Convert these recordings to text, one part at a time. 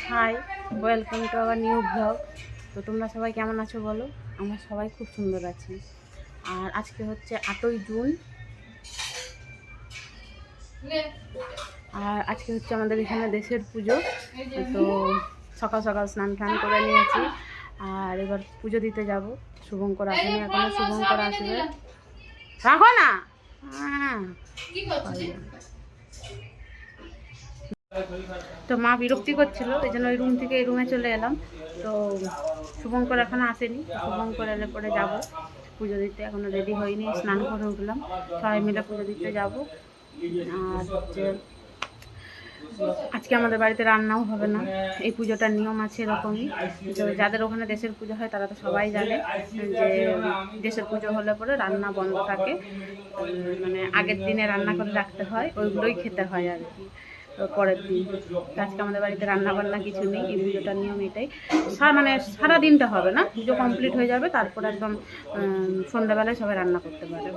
High, welcome to our new blog. তো তোমরা সবাই কেমন আছো বলো? আমরা সবাই খুব সুন্দর আছি। আর আজকে হচ্ছে 8ই জুন। আর আজকে হচ্ছে আমাদের এখানে দেশের পুজো। তো সকাল সকাল স্নান টান করে নিয়েছি। আর এবার পুজো দিতে যাব। শুভঙ্কর আসেনি এখনো, শুভঙ্কর আসবে। রাখো না। তো মা বিরক্তি করছিল, এই জন্য ওই রুম থেকে এই রুমে চলে এলাম। তো শুভঙ্কর এখনো আসেনি, শুভঙ্কর এলে পরে যাব পুজো দিতে। এখনো রেডি হয়নি, স্নান করে উঠলাম, সবাই মিলে পুজো দিতে যাব। আর হচ্ছে আজকে আমাদের বাড়িতে রান্নাও হবে না, এই পুজোটার নিয়ম আছে এরকমই। তো যাদের ওখানে দেশের পুজো হয় তারা তো সবাই জানে যে দেশের পুজো হলে পরে রান্না বন্ধ থাকে, মানে আগের দিনে রান্না করে রাখতে হয়, ওইগুলোই খেতে হয় আর কি পরের দিন। আজকে আমাদের বাড়িতে রান্না বান্না কিছু নেই, এই পুজোটার নিয়ম এটাই। মানে সারা দিনটা হবে না, পুজো কমপ্লিট হয়ে যাবে, তারপর একদম সন্ধ্যাবেলায় সবাই রান্না করতে পারে।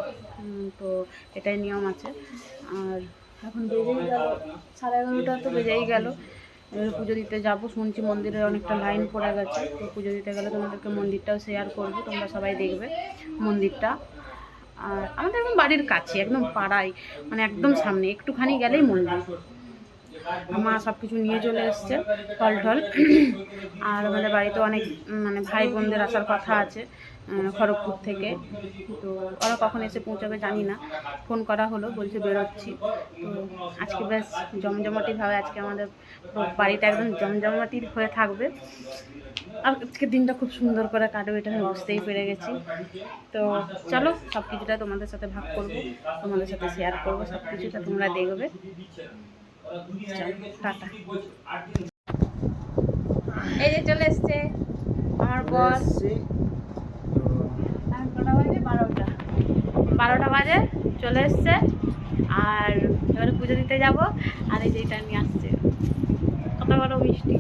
তো এটাই নিয়ম আছে। আর এখন বেজেই গেল 11:30, তো বেজেই গেল। পুজো দিতে যাব, শুনছি মন্দিরে অনেকটা লাইন পড়ে গেছে। তো পুজো দিতে গেলে তোমাদেরকে মন্দিরটাও শেয়ার করবো, তোমরা সবাই দেখবে মন্দিরটা। আর আমাদের একদম বাড়ির কাছে, একদম পাড়ায়, মানে একদম সামনে, একটুখানি গেলেই মন্দির। মা সব কিছু নিয়ে চলে এসছে, ফল টল। আর আমাদের বাড়িতে অনেক মানে ভাই বোনদের আসার কথা আছে খড়গপুর থেকে। তো ওরা কখন এসে পৌঁছাবে জানি না, ফোন করা হলো, বলছে বেরোচ্ছি। তো আজকে বেশ জমজমাটিভাবে আজকে আমাদের বাড়িটা একদম জমজমাটির হয়ে থাকবে। আর আজকের দিনটা খুব সুন্দর করে কাটবে, এটা আমি বুঝতেই পেরে গেছি। তো চলো সব কিছুটা তোমাদের সাথে ভাগ করবো, তোমাদের সাথে শেয়ার করবো, সব কিছুটা তোমরা দেখবে। টাটা। এই যে চলে এসছে আমার বস। কটা বাজে? 12টা বাজে, চলে এসছে। আর এবারে পুজো দিতে যাব। আর এই যে এটা নিয়ে আসছে, কত বড় মিষ্টি।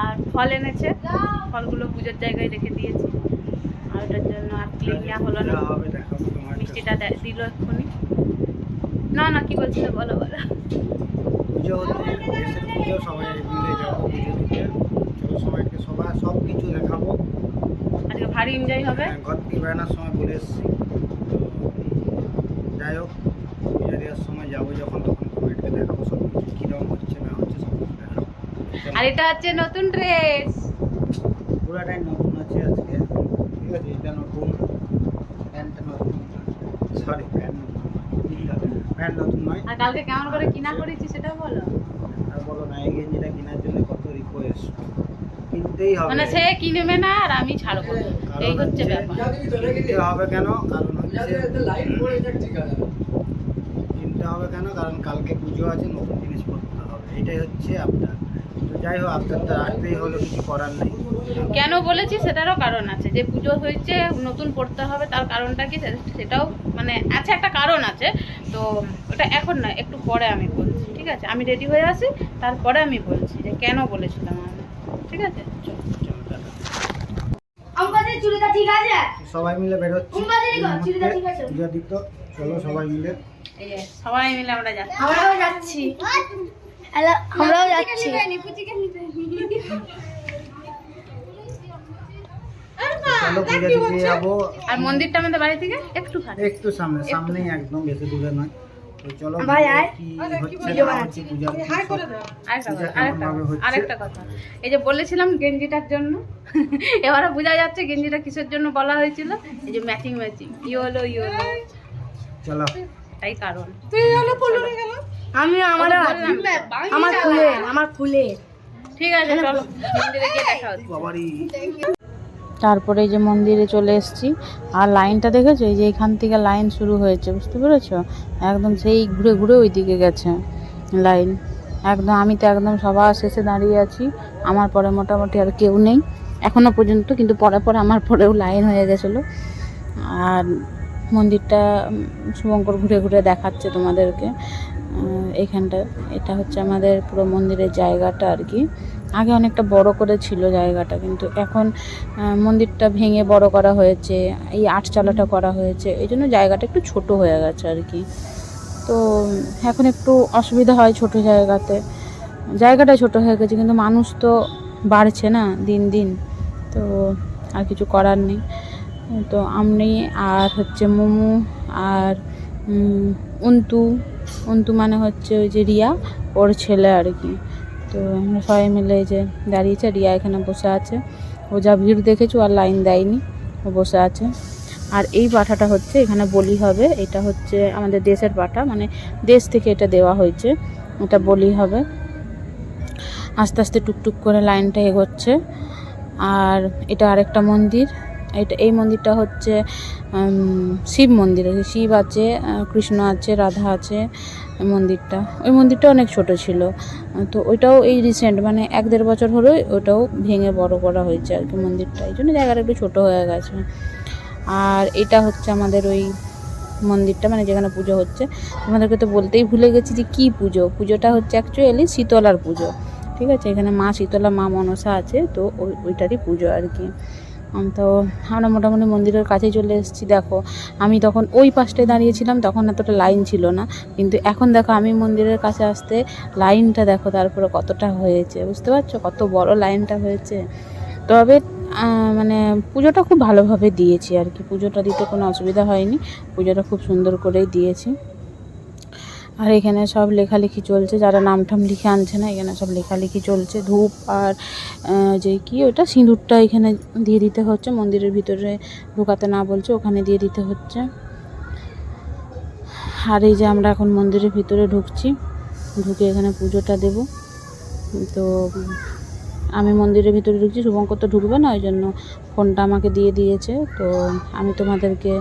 আর ফল এনেছে, ফলগুলো পুজোর জায়গায় রেখে দিয়েছি। আর ওটার জন্য আর ক্লিন নেওয়া হলো না, মিষ্টিটা দিল এক্ষুনি। না না, কি বলছিল বলো বলো। পুজো হচ্ছে দেশের পুজো, সবাই মিলে যাবো পুজো দিতে। চলো সবাইকে সব কিছু দেখাবো, আজকে ভারী এনজয় হবে। ঘর থেকে বেড়ানোর সময় বলে এসেছি। যাই হোক, পুজো দেওয়ার সময় যাবো যখন, তখন তোমাদেরকে দেখাবো সব কিছু, কীরকম হচ্ছে না হচ্ছে সব কিছু দেখাবো। আর এটা হচ্ছে নতুন ড্রেস, পুরাটাই নতুন আছে আজকে, ঠিক আছে। এটা নতুন, প্যান্টটা নতুন, সরি প্যান্ট নতুন নয়। আর কালকে কেমন করে কিনা করেছি সেটা বলো। আর বলো না, এই গেঞ্জিটা কেনার জন্য কত রিকোয়েস্ট, কিনতেই হবে। মানে সে কিনবে না আর আমি ছাড়বো, এই হচ্ছে ব্যাপার। কিনতে হবে কেন? কারণ হচ্ছে কিনতে হবে কেন? কারণ কালকে পুজো আছে, নতুন জিনিস পড়তে হবে, এটাই হচ্ছে আপনার। তো যাই হোক, আপনার তো রাখতেই হলো, কিছু করার নেই। কেন বলেছি সেটারও কারণ আছে, যে পুজো হয়েছে নতুন পড়তে হবে, তার কারণটা কি সেটাও মানে আছে, একটা কারণ আছে। তো ওটা এখন না, একটু পরে আমি বলছি, ঠিক আছে? আমি রেডি হয়ে আসি, তারপরে আমি বলছি যে কেন বলেছিলাম আমি, ঠিক আছে? সবাই মিলে বেরোচ্ছি পূজা দিত। চলো সবাই মিলে, সবাই মিলে আমরা যাচ্ছি। আমরাও যাচ্ছি। চলো পূজা দিতে যাবো। আর মন্দিরটা আমাদের বাড়ি থেকে একটু সামনেই, একদম বেশি দূরে নয়। তো চলো আরেকটা কথা, এই যে বলেছিলাম গেঞ্জিটার জন্য, এবারে বোঝা যাচ্ছে গেঞ্জিটা কিসের জন্য বলা হয়েছিল। এই যে ম্যাচিং ইয়েলো, চলো তাই কারণ। আমি আমার খুলে ঠিক আছে, চলো মন্দিরে গিয়ে দেখা হচ্ছে। বাবারি। তারপরে এই যে মন্দিরে চলে এসেছি। আর লাইনটা দেখেছো, এই যে এখান থেকে লাইন শুরু হয়েছে, বুঝতে পেরেছো? একদম সেই ঘুরে ঘুরে ওই দিকে গেছে লাইন একদম। আমি তো একদম সবার শেষে দাঁড়িয়ে আছি, আমার পরে মোটামুটি আর কেউ নেই এখনো পর্যন্ত, কিন্তু পরে পরে আমার পরেও লাইন হয়ে গেছিলো। আর মন্দিরটা শুভঙ্কর ঘুরে ঘুরে দেখাচ্ছে তোমাদেরকে এইখানটা। এটা হচ্ছে আমাদের পুরো মন্দিরের জায়গাটা আর কি। আগে অনেকটা বড় করে ছিল জায়গাটা, কিন্তু এখন মন্দিরটা ভেঙে বড় করা হয়েছে, এই আটচালাটা করা হয়েছে, এই জন্য জায়গাটা একটু ছোট হয়ে গেছে আর কি। তো এখন একটু অসুবিধা হয় ছোট জায়গাতে। জায়গাটা ছোট হয়ে গেছে, কিন্তু মানুষ তো বাড়ছে না দিন দিন, তো আর কিছু করার নেই। তো আমি আর হচ্ছে মোমো আর অন্তু, অন্তু মানে হচ্ছে ওই যে রিয়া, ওর ছেলে আর কি। তো আমরা সবাই মিলে এই যে দাঁড়িয়েছে, রিয়া এখানে বসে আছে, ও যা ভিড় দেখেছো আর লাইন দেয়নি, ও বসে আছে। আর এই পাঁঠাটা হচ্ছে এখানে বলি হবে, এটা হচ্ছে আমাদের দেশের পাঁঠা, মানে দেশ থেকে এটা দেওয়া হয়েছে, এটা বলি হবে। আস্তে আস্তে টুকটুক করে লাইনটা এগোচ্ছে। আর এটা আরেকটা মন্দির, এই মন্দিরটা হচ্ছে শিব মন্দির, শিব আছে, কৃষ্ণ আছে, রাধা আছে মন্দিরটা। ওই মন্দিরটা অনেক ছোট ছিল, তো ওইটাও এই রিসেন্ট মানে 1-1.5 বছর হলো ওটাও ভেঙে বড় করা হয়েছে আর কি মন্দিরটা, এই জন্য জায়গাটা একটু ছোটো হয়ে গেছে। আর এটা হচ্ছে আমাদের ওই মন্দিরটা, মানে যেখানে পুজো হচ্ছে। আমাদেরকে তো বলতেই ভুলে গেছি যে কী পুজো, পুজোটা হচ্ছে অ্যাকচুয়ালি শীতলার পুজো, ঠিক আছে। এখানে মা শীতলা, মা মনসা আছে, তো ওইটারই পুজো আর কি। তো আমরা মোটামুটি মন্দিরের কাছে চলে এসেছি। দেখো আমি তখন ওই পাশটায় দাঁড়িয়েছিলাম, তখন এতটা লাইন ছিল না, কিন্তু এখন দেখো আমি মন্দিরের কাছে আসতে লাইনটা দেখো তারপরে কতটা হয়েছে, বুঝতে পারছো কত বড় লাইনটা হয়েছে। তবে মানে পুজোটা খুব ভালোভাবে দিয়েছি আর কি, পুজোটা দিতে কোনো অসুবিধা হয়নি, পুজোটা খুব সুন্দর করেই দিয়েছি। আর এখানে সব লেখালেখি চলছে, যারা নাম টাম লিখে আনছে না, এখানে সব লেখালেখি চলছে। ধূপ আর যে কি ওটা সিঁদুরটা এখানে দিয়ে দিতে হচ্ছে, মন্দিরের ভিতরে ঢোকাতে না বলছে, ওখানে দিয়ে দিতে হচ্ছে। আর এই যে আমরা এখন মন্দিরের ভিতরে ঢুকছি, ঢুকে এখানে পুজোটা দেব। তো আমি মন্দিরের ভিতরে ঢুকছি, শুভঙ্কর তো ঢুকবে না, ওই জন্য ফোনটা আমাকে দিয়ে দিয়েছে। তো আমি তোমাদেরকে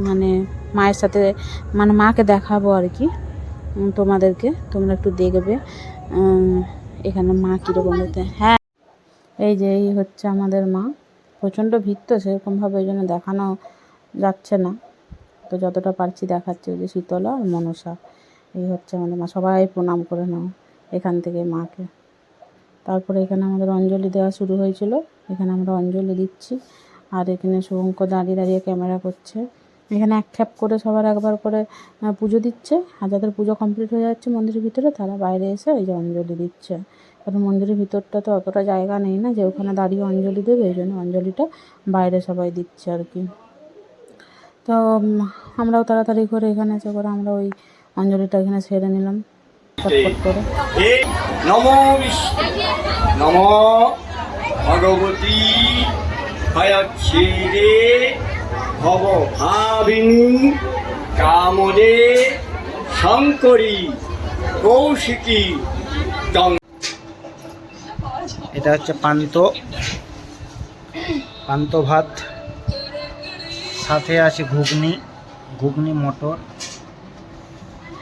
মানে মায়ের সাথে মানে মাকে দেখাবো আর কি, তোমাদেরকে, তোমরা একটু দেখবে এখানে মা কীরকম হতে। হ্যাঁ, এই যে এই হচ্ছে আমাদের মা, প্রচণ্ড ভিড় তো সেরকমভাবে ওই জন্য দেখানো যাচ্ছে না, তো যতটা পারছি দেখাচ্ছি। ওই যে শীতলা আর মনসা, এই হচ্ছে আমাদের মা, সবাই প্রণাম করে নাও এখান থেকে মাকে। তারপরে এখানে আমাদের অঞ্জলি দেওয়া শুরু হয়েছিল, এখানে আমরা অঞ্জলি দিচ্ছি। আর এখানে শুভঙ্কর দাঁড়িয়ে দাঁড়িয়ে ক্যামেরা করছে। এখানে এক খ্যাপ করে সবার একবার করে পুজো দিচ্ছে, আর যাদের পুজো কমপ্লিট হয়ে যাচ্ছে মন্দিরের ভিতরে, তারা বাইরে এসে এই যে অঞ্জলি দিচ্ছে। কারণ মন্দিরের ভিতরটা তো অতটা জায়গা নেই না যে ওখানে দাঁড়িয়ে অঞ্জলি দেবে, এই জন্য অঞ্জলিটা বাইরে সবাই দিচ্ছে আর কি। তো আমরাও তাড়াতাড়ি করে এখানে এসে করে আমরা ওই অঞ্জলিটা এখানে সেরে নিলাম চটপট করে। নমো বিষ্ণু নমো ভগবতী হয়ক্ষীরে ভব ভাবিনী কামদে শঙ্করী কৌশিকী। এটা হচ্ছে পান্ত ভাত, সাথে আছে ঘুগনি মটর,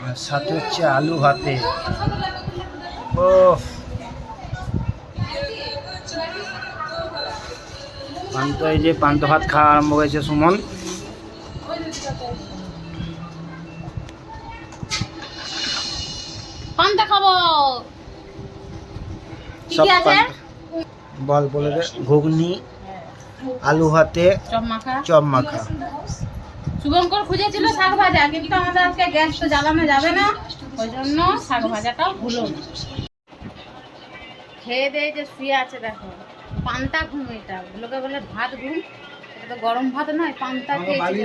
আর সাথে হচ্ছে আলু ভাতে। ও এই যে পান্ত ভাত খাওয়া আরম্ভ হয়েছে সুমন। পান্তা খাবো, সব বলে দে। ঘুগনি, আলু ভাতে, চপ মাখা। শুভঙ্কর খুঁজেছিল শাক ভাজা, কিন্তু আমাদের আজকে গ্যাস তো জ্বালানো যাবে না, ওই জন্য শাক ভাজাটাও ভুলো না। খেয়ে দিয়ে যে শুয়ে আছে দেখো, পান্তা ঘুম, এটা লোকে বলে ভাত ঘুম, এটা তো গরম ভাত নয়, পান্তা খেয়েছি।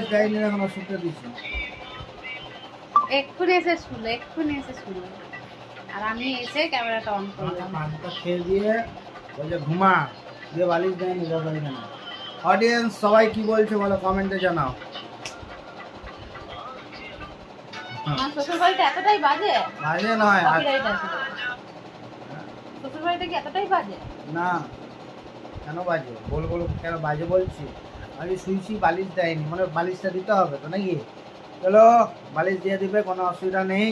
এক্ষুনি এসে শুলো, আর আমি এসে ক্যামেরাটা অন করলাম। পান্তা খেয়ে দিয়ে বলছে ঘুমা, দিয়ে বালিশ দেয়নি। অডিয়েন্স সবাই কি বলছে বলো, কমেন্টে জানাও। আমার শ্বশুর বাড়িতে এতটাই বাজে নয়, শ্বশুর বাড়িতে কি এতটাই বাজে না। কেন বাজে বলো কেন বাজে বলছি? আমি শুইছি, বালিশ দেয়নি, মানে বালিশটা দিতে হবে তো নাকি? চলো বালিশ দিয়ে দিবে, কোনো অসুবিধা নেই।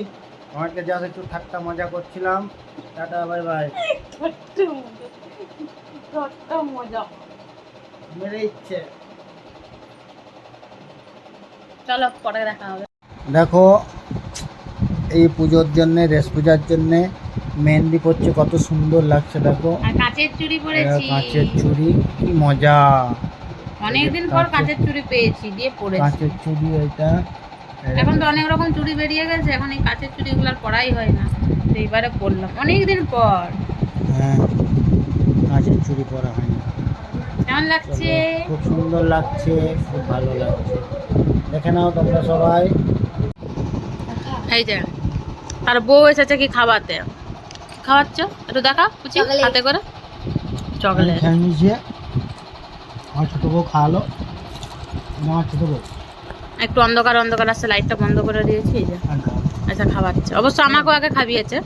আমাকে যা একটু ঠাট্টা মজা করছিলাম, টাটা বাই বাই। মজা মেরে ইচ্ছে। চলো পরে দেখা হবে। দেখো এই পুজোর জন্য, রেস পূজার জন্য মেহেন্দি পড়ছে, কত সুন্দর লাগছে দেখো। আর কাচের চুড়ি পরেছি, কাচের চুড়ি, কি মজা। অনেকদিন পর কাচের চুড়ি পেয়েছি, দিয়ে পরেছি। কাচের চুড়ি এটা এখন তো অনেক রকম চুড়ি বেরিয়ে গেছে, এখন এই কাঁচের চুড়িগুলো আর পরাই হয় না, তো এইবারে পরলাম অনেকদিন পর। হ্যাঁ, কাঁচের চুড়ি পরা হয় না। কেমন লাগছে? খুব সুন্দর লাগছে, খুব ভালো লাগছে। দেখে নাও তোমরা সবাই। এই যে তার বউ এসেছে কি খাওয়াতে, খাওয়াচ্ছ একটু দেখা কুচি হাতে করে চকলেট। খেয়ে নিয়েছে, আমার ছোটো বউ খাওয়ালো, আমার ছোটো বউ একটু অন্ধকার অন্ধকার আসছে, লাইটটা বন্ধ করে দিয়েছি। এই যে আচ্ছা খাওয়াচ্ছে, অবশ্য আমাকেও আগে খাইয়েছে,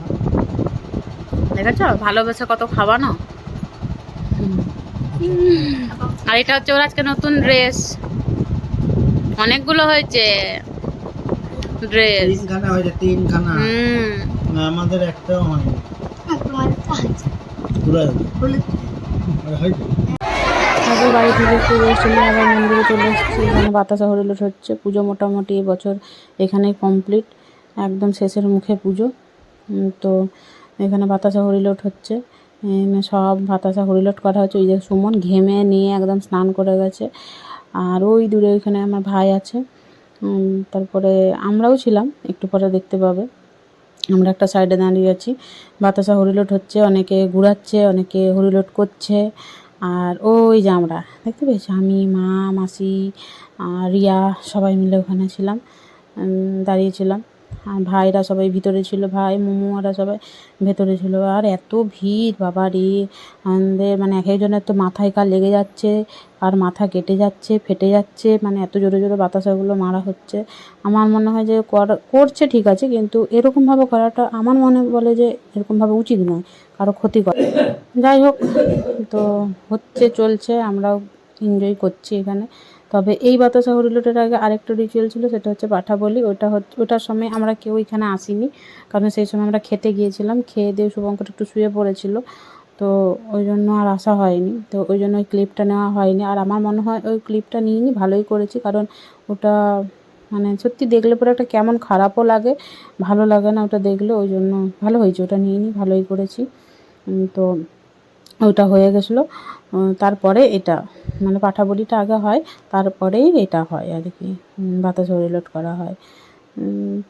দেখেছ ভালোবেসে কত খাওয়ানো। আর এটা হচ্ছে ওর আজকে নতুন ড্রেস, অনেকগুলো হয়েছে ড্রেস। তিনখানা হয়েছে, তিনখানা। না, আমাদের একটাও হয়নি। আগে বাড়ি থেকে চলে এসেছিলাম, আবার মন্দিরে চলে এসেছি। এখানে বাতাসা হরিলট হচ্ছে, পুজো মোটামুটি এবছর এখানেই কমপ্লিট, একদম শেষের মুখে পুজো। তো এখানে বাতাসা হরিলট হচ্ছে, সব বাতাসা হরিলট করা হচ্ছে। ওই যে সুমন ঘেমে নিয়ে একদম স্নান করে গেছে, আর ওই দূরে ওইখানে আমার ভাই আছে। তারপরে আমরাও ছিলাম, একটু পরে দেখতে পাবে। আমরা একটা সাইডে দাঁড়িয়ে আছি, বাতাসা হরিলট হচ্ছে, অনেকে ঘুরাচ্ছে, অনেকে হরিলট করছে। আর ওই যে আমরা দেখতে পেয়েছি, আমি, মা, মাসি, রিয়া সবাই মিলে ওখানে ছিলাম, দাঁড়িয়েছিলাম। আর ভাইরা সবাই ভিতরে ছিল, ভাই মোমো ওরা সবাই ভেতরে ছিল। আর এত ভিড় বাবা রে, আমাদের মানে এক একজনের তো মাথায় কার লেগে যাচ্ছে, আর মাথা কেটে যাচ্ছে, ফেটে যাচ্ছে, মানে এত জোরে জোরে বাতাসাগুলো মারা হচ্ছে। আমার মনে হয় যে করছে ঠিক আছে, কিন্তু এরকমভাবে করাটা আমার মনে বলে যে এরকমভাবে উচিত নয়, কারো ক্ষতি করে। যাই হোক, তো হচ্ছে চলছে, আমরাও এনজয় করছি এখানে। তবে এই বাতাসা হরিলটের আগে আরেকটা রিচুয়াল ছিল, সেটা হচ্ছে পাঠা বলি। ওটার সময় আমরা কেউ এখানে আসিনি, কারণ সেই সময় আমরা খেতে গিয়েছিলাম, খেয়ে দিয়ে শুভঙ্কর একটু শুয়ে পড়েছিল, তো ওই জন্য আর আসা হয়নি। তো ওই জন্য ওই ক্লিপটা নেওয়া হয়নি। আর আমার মনে হয় ওই ক্লিপটা নিইনি, ভালোই করেছি, কারণ ওটা মানে সত্যি দেখলে পরে একটা কেমন খারাপও লাগে, ভালো লাগে না ওটা দেখলে, ওই জন্য ভালো হয়েছে ওটা নিইনি, ভালোই করেছি। তো ওটা হয়ে গেছিলো, তারপরে এটা মানে পাঠা বলিটা আগে হয়, তারপরেই এটা হয় আর কি, বাতাসা হরিলট করা হয়।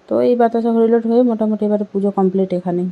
তো এই বাতাসা হরিলট হয়ে মোটামুটি এবারে পুজো কমপ্লিট এখানে।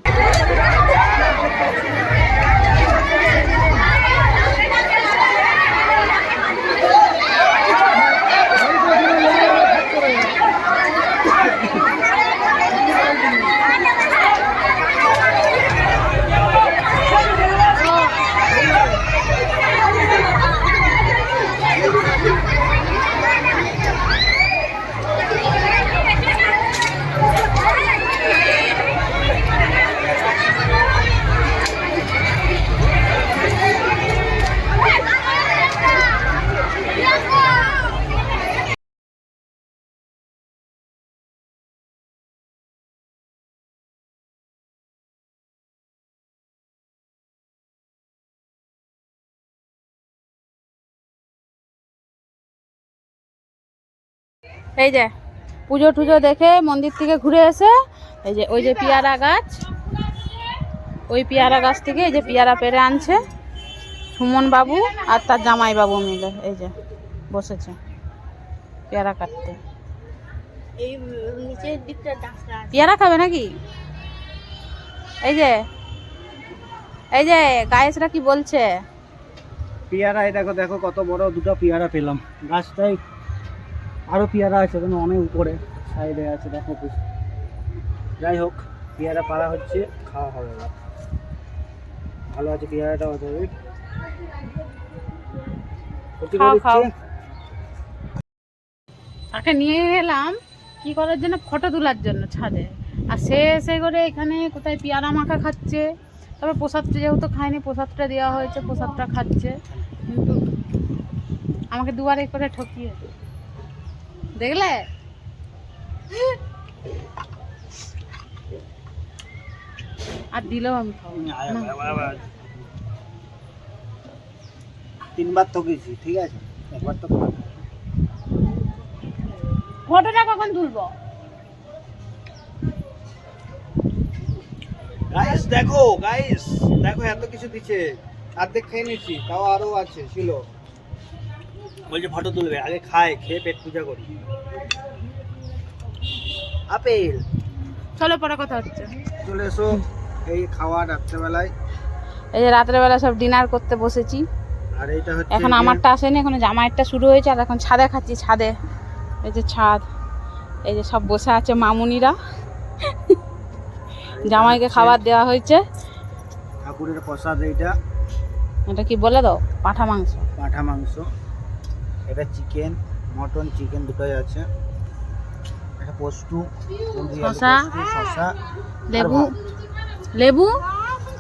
এই যে পুজো টুজো দেখে মন্দির থেকে ঘুরে এসে, এই যে ওই যে পেয়ারা গাছ, ওই পেয়ারা গাছ থেকে এই যে পেয়ারা পেরে আনছে সুমন বাবু আর তার জামাই বাবু মিলে, এই যে বসেছে পেয়ারা কাটতে। এই নিচের দিকটা ডাক্তার পেয়ারা খাবে নাকি? এই যে গায়েসরা কি বলছে? পেয়ারা, এই দেখো দেখো কত বড় দুটো পেয়ারা পেলাম গাছটাই। আরও পেয়ারা আছে, ওখানে অনেক উপরে সাইডে আছে, দেখো। যাই হোক, পেয়ারা পাড়া হচ্ছে, খাওয়া হবে। ভালো আছে পেয়ারাটা, তাকে নিয়ে এলাম কি করার জন্য, ফটো তোলার জন্য ছাদে। আর সে এসে করে এখানে কোথায় পেয়ারা মাখা খাচ্ছে। তবে প্রসাদটা যেহেতু খায়নি, প্রসাদটা দেওয়া হয়েছে, প্রসাদটা খাচ্ছে, কিন্তু আমাকে দুবারে করে ঠকিয়ে দেখলে। আর দিলেও আমি খাবো না। তিনবার ঠকেছি, ঠিক আছে, একবার তো ফটোটা কখন তুলবো? গাইস দেখো, গাইস দেখো, এত কিছু দিচ্ছে, অর্ধেক খেয়ে নিচ্ছি, তাও আরো আছে ছিল। বলছে ফটো তুলবে, আগে খায়, খেয়ে পেট পূজা করি। আপেল। চলো পরে কথা হচ্ছে। চলে এসো, এই খাওয়া রাত্রেবেলায়। এই যে রাত্রেবেলা সব ডিনার করতে বসেছি। আর এইটা হচ্ছে এখন যে- আমারটা আসেনি, এখন জামাইয়েরটা শুরু হয়েছে। আর এখন ছাদে খাচ্ছি, ছাদে। এই যে ছাদ, এই যে সব বসে আছে মামুনিরা। জামাইকে খাবার দেওয়া হয়েছে। ঠাকুরের প্রসাদ এইটা, এটা কি বলে দাও? পাঁঠা মাংস। পাঁঠা মাংস। এটা চিকেন, মটন চিকেন দুটোই আছে। এটা পোস্তু, কুঁদরি আলু শসা। পোস্তু, শসা, লেবু, আর ভাত। লেবু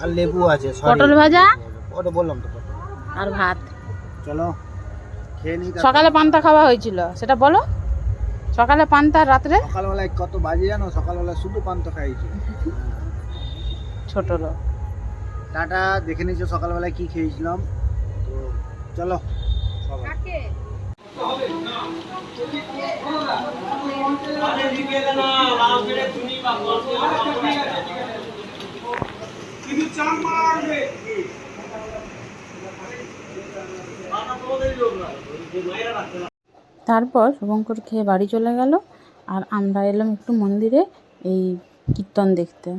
আর লেবু আছে, sorry। পটল ভাজা ওটা বললাম তো পটল। আর ভাত। চলো খেয়ে নিই। সকালে পান্তা খাওয়া হয়েছিল, সেটা বলো। সকালে পান্তা, আর রাত্রে সকালবেলায় কত বাজে জানো? সকালবেলায় শুধু পান্তা খাইছি। ছোট লোক। টাটা, দেখে নিয়েছো সকালবেলায় কি খেয়েছিলাম। তো চলো সবাই। তারপর শুভঙ্কর খেয়ে বাড়ি চলে গেল। আর আমরা এলাম একটু মন্দিরে এই কীর্তন দেখতে।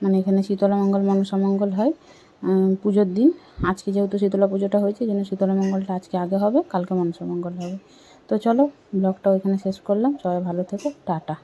মানে এখানে শীতলা মঙ্গল মনসা মঙ্গল হয় পুজোর দিন। আজকে যেহেতু শীতলা পুজোটা হয়েছে, এই জন্য শীতলা মঙ্গলটা আজকে আগে হবে, কালকে মনসা মঙ্গল হবে। তো চলো ব্লগটা ওইখানে শেষ করলাম। সবাই ভালো থেকো, টাটা।